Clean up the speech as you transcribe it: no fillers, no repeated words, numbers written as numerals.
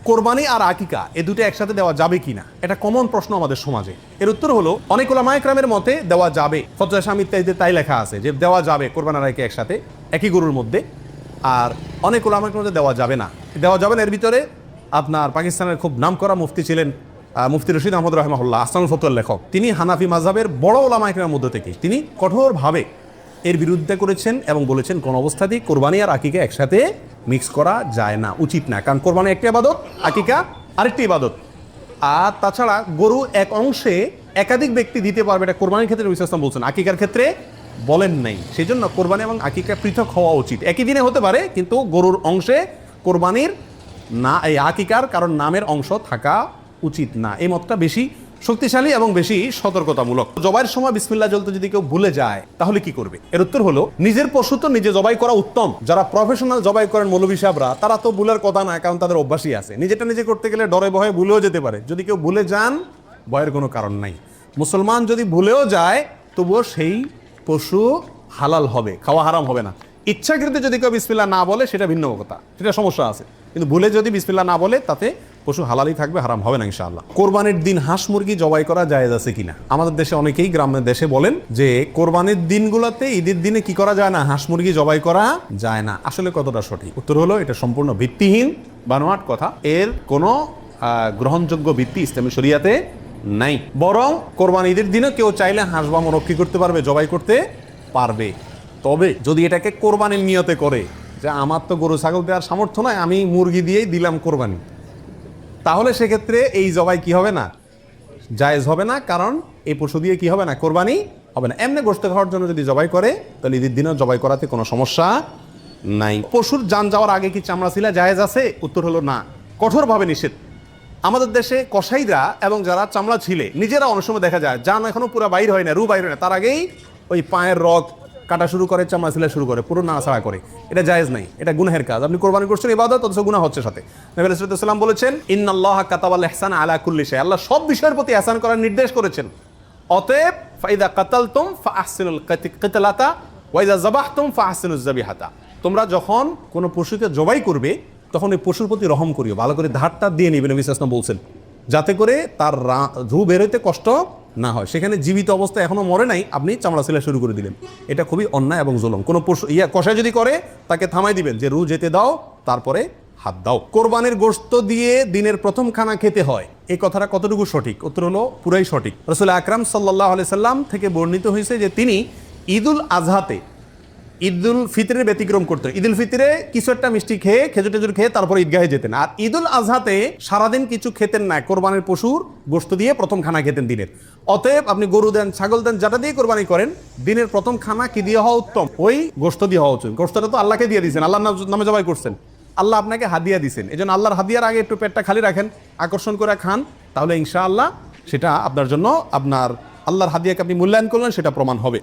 কোরবানি আর আকিকা এ দুটো একসাথে দেওয়া যাবে কিনা, এটা কমন প্রশ্ন আমাদের সমাজে। এর উত্তর হলো অনেক উলামায়ে কেরামের মতে দেওয়া যাবে। ফতোয়া শামী ইত্যাদিতে তাই লেখা আছে যে দেওয়া যাবে কোরবানি আর আকিকা একসাথে একই গরুর মধ্যে। আর অনেক উলামায়ে কেরামের মধ্যে দেওয়া যাবে না। এর ভিতরে আপনার পাকিস্তানের খুব নামকরা মুফতি ছিলেন মুফতি রশিদ আহমদ রাহমাহুল্লাহ, আসনানুল ফতোয়ার লেখক। তিনি হানাফি মাযহাবের বড় উলামায়ে কেরামের মধ্যে থেকে তিনি কঠোরভাবে এর বিরুদ্ধে করেছেন এবং বলেছেন কোন অবস্থাতেই কোরবানি আর আকিকা একসাথে মিক্স করা যায় না, উচিত না। কারণ কোরবানি একটি ইবাদত, আকিকা আরেকটি ইবাদত। আর তাছাড়া গরু এক অংশে একাধিক ব্যক্তি দিতে পারবে, এটা কোরবানির ক্ষেত্রে নবী সাল্লাল্লাহু আলাইহি ওয়াসাল্লাম বলছেন, আকিকার ক্ষেত্রে বলেন নাই। সেই জন্য কোরবানি এবং আকিকা পৃথক হওয়া উচিত। একই দিনে হতে পারে কিন্তু গরুর অংশে কোরবানির না এই আকিকার কারণ নামের অংশ থাকা উচিত না। এই মতটা বেশি শক্তিশালী এবং বেশি সতর্কতামূলক। জবাইয়ের সময় বিসমিল্লাহ বলতে যদি কেউ ভুলে যায় তাহলে কি করবে? এর উত্তর হলো নিজের পশু তো নিজে জবাই করা উত্তম। যারা প্রফেশনাল জবাই করেন মৌলভী সাহেবরা, তারা তো ভুলের কথা না, কারণ তাদের অভ্যাসই আছে। নিজেটা নিজে করতে গেলে ডরে ভয়ে ভুলেও যেতে পারে। যদি কেউ ভুলে যান, ভয়ের কোনো কারণ নাই। মুসলমান যদি ভুলেও যায় তবুও সেই পশু হালাল হবে, খাওয়া হারাম হবে না। ইচ্ছাকৃত যদি কেউ বিসমিল্লাহ না বলে সেটা ভিন্ন কথা, সেটা সমস্যা আছে। কিন্তু ভুলে যদি বিসমিল্লাহ না বলে তাতে পশু হালালই থাকবে, হারাম হবে না ইনশাআল্লাহ। কোরবানির দিন হাঁস মুরগি জবাই করা জায়েজ আছে কিনা? আমাদের দেশে অনেকেই গ্রামের দেশে বলেন যে কোরবানির দিনগুলোতে, ঈদের দিনে কি করা যায় না, হাঁস মুরগি জবাই করা যায় না। আসলে কতটা সঠিক? উত্তর হলো এটা সম্পূর্ণ ভিত্তিহীন বানোয়াট কথা। এর কোনো গ্রহণযোগ্য ভিত্তি ইসলামী শরিয়াতে নাই। বরং কোরবানি ঈদের দিনে কেউ চাইলে হাঁস বা মোরগ কি করতে পারবে, জবাই করতে পারবে। তবে যদি এটাকে কোরবানির নিয়তে করে যে আমার তো গরু ছাগল দেওয়ার সামর্থ্য নয়, আমি মুরগি দিয়েই দিলাম কোরবানি, তাহলে সেক্ষেত্রে এই জবাই কি হবে না, জায়েজ হবে না। কারণ এই পশু দিয়ে কি হবে না, কোরবানি হবে না। এমনি গোশত খাওয়ার জন্য যদি জবাই করে তাহলে ঈদের দিনও জবাই করাতে কোনো সমস্যা নাই। পশুর জান যাওয়ার আগে কি চামড়া ছিলা জায়েজ আছে? উত্তর হলো না, কঠোরভাবে নিষেধ। আমাদের দেশে কসাইরা এবং যারা চামড়া ছিলে নিজেরা অনেক সময় দেখা যায় জান এখনো পুরো বাইর হয় না, রু বাইর হয় না, তার আগেই ওই পায়ের রগ কাটা শুরু করে, চামড়া ছিলা শুরু করে, পুরো নাড়াছাড়া করে। এটা জায়েজ নাই, এটা গুনাহের কাজ। আপনি কোরবানি করছেন ইবাদত, অথচ গুনাহ হচ্ছে সাথে। নবী আলাইহিস সালাম বলেছেন ইন্নাল্লাহা কাতাবাল ইহসানা আলা কুল্লি শাই, আল্লাহ সব বিষয়ের প্রতি ইহসান করার নির্দেশ করেছেন। অতএব ফাইদা কাতালতুম ফাআহসিনুল কিতলাতা ওয়া ইযা যাবাহতুম ফাআহসিনুজ যাবিহাতা, তোমরা যখন কোনো পশুকে জবাই করবে তখন এই পশুর প্রতি রহম করিও, ভালো করে ধারটা দিয়ে নিবে। নবী সাল্লাল্লাহু আলাইহি ওয়াসাল্লাম বলছেন যাতে করে তার রূহ বের হইতে কষ্ট না হয়। সেখানে জীবিত অবস্থায় এখনো মরে নাই, আপনি চামড়া ছিলা শুরু করে দিলেন, এটা খুবই অন্যায় এবং জুলুম। কোনো পশু কষাই যদি করে তাকে থামাই দিবেন যে রু যেতে দাও, তারপরে হাত দাও। কোরবানির গোশত দিয়ে দিনের প্রথম খানা খেতে হয়, এই কথাটা কতটুকু সঠিক? উত্তর হলো পুরাই সঠিক। রাসূল আকরাম সাল্লাল্লাহু আলাইহি সাল্লাম থেকে বর্ণিত হয়েছে যে তিনি ঈদুল আজহাতে, ঈদুল ফিতরের ব্যতিক্রম করতেন। ঈদুল ফিতরে কিছু একটা মিষ্টি খেয়ে, খেজুর টেজুর খেয়ে তারপরে ঈদগাহে যেতেন। আর ঈদুল আজহাতে সারাদিন কিছু খেতেন না, কোরবানির পশুর গোশত দিয়ে প্রথম খানা খেতেন দিনের। অতএব আপনি গরু দেন, ছাগল দেন, যেটা দিয়ে কোরবানি করেন, দিনের প্রথম খানা কি দিয়ে হওয়া উত্তম? ওই গোশত দিয়ে হওয়া উচিত। গোশতটা তো আল্লাহকে দিয়ে দিয়েছেন, আল্লাহর নামে জবাই করছেন, আল্লাহ আপনাকে হাদিয়া দিয়েছেন। এই জন্য আল্লাহর হাদিয়ার আগে একটু পেটটা খালি রাখেন, আকর্ষণ করে খান, তাহলে ইনশাআল্লাহ সেটা আপনার জন্য, আপনার আল্লাহর হাদিয়াকে আপনি মূল্যায়ন করলেন সেটা প্রমাণ হবে।